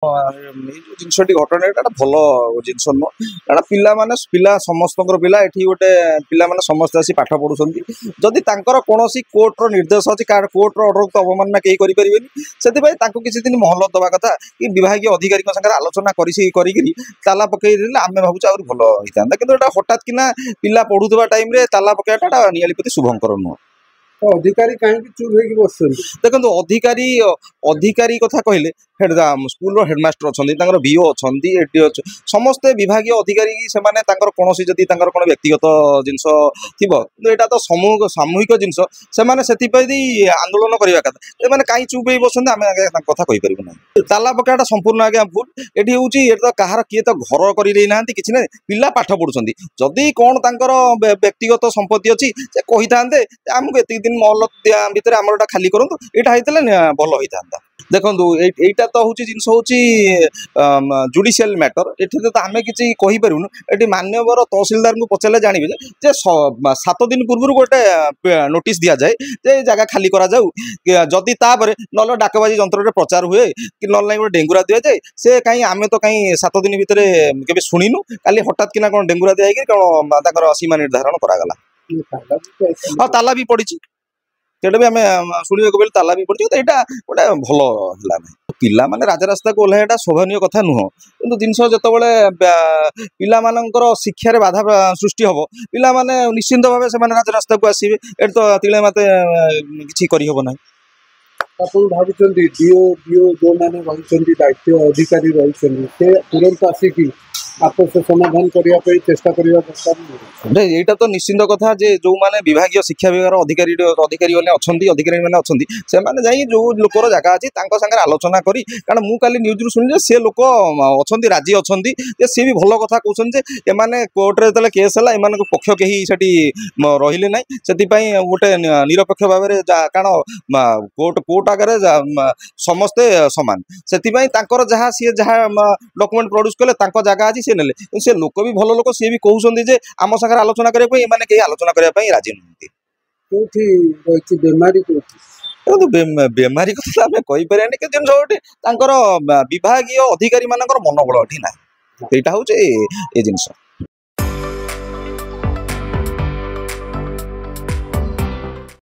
जिनसटी घटना एटा भल जिनस नुह कारण पिला समस्त पिला ये गोटे पिला समस्त आसी पाठ पढ़ुंट जदि कौन कोर्टर निर्देश अच्छी कोर्टर अर्डर को अवमानना कहीं करें से किसी दिन महल दवा कथा कि विभाग अधिकारी सागर आलोचना कर ताला पकई आम भावुँ आहरी भल होता कि हठात किना पिला पढ़ुवा टाइम ताला पकड़ा नियाली प्रति शुभंकर नुह अधिकारी कहीं चुप बस देखो अधिकारी अधिकारी कथा कहले स्कूल हेडमास्टर अच्छा बीओ अच्छा समस्ते विभाग अधिकारी से कौन जदि कौन व्यक्तिगत जिनस थी यहाँ तो सामूहिक जिनस से आंदोलन करवा कथा मैंने कहीं चुप बस आम कथा कहीपर ना ताला पकड़ा संपूर्ण आज्ञा भूल ये हूँ तो कहार किए तो घर करना कि ना पिला पाठ पढ़ुं जदि कौन तर व्यक्तिगत संपत्ति अच्छी से कही था आमको एत दिन मल भितर आम खाली करूँ यहाँ होता भल होता देखो यहीटा तो हूँ जिनस हूँ जुडिशियल मैटर ये तो आम कि कहीपरूनु ये मान्यवर तहसिलदार को पचारे जानवे जे 7 दिन पूर्व गोटे नोटिस दि जाए जे जगह खाली करा जाऊ जदि तापर ना डाकबाजी जंत्र प्रचार हुए कि ना गोटे डेंगुरा दि जाए से कहीं आम तो कहीं 7 दिन भितर के शुणुनु काली हठात किना कौन डेंगुरा दिखाई कौन सीमा निर्धारण करागला हाँ ताला भी पड़ी सेटा भी आम शुणा बेले ताला भी पड़ी तो यहाँ गोटे भल है पिला माने राजरास्ता को ओह्लाइटा शोभनीय कथा नुह कि जिनस जो पिला शिक्षार बाधा सृष्टि हम पिला माने निश्चिंत भाव से राजरास्ता को आसवे ये तो तिले मत कि करहब ना भाई डीओ डीओ जो मैंने रही दायित्व अधिकारी रही तुरंत आसिक आपस समाधान करने चेष्टा करने दरकार यहाँ तो निश्चिंत कथा जे जो माने विभाग शिक्षा विभाग अधिकारी अधिकारी मैंने अच्छा जो लोकर जगह अच्छी सागर आलोचना करी कारण मुझे काली न्यूज शुणी सी लोक अच्छा राजी अच्छा सी भी भल कथा कहते एमाने कोर्टे जो केस है एम पक्ष कहीं रहिले ना से गोटे निरपेक्ष भाव में कारण कोर्ट आगे समस्ते सामान से जहाँ सी जहाँ डॉक्यूमेंट प्रोड्यूस कले जगह अच्छी से लोक भी भल लोक सी भी कहते आम सागर आलोचना करने कहीं आलोचना करने राजी नुहति बेमारी बेमारी कथा आम कहीपर जिन विभाग अधिकारी मान मनोबल ये हूँ ये जिनस।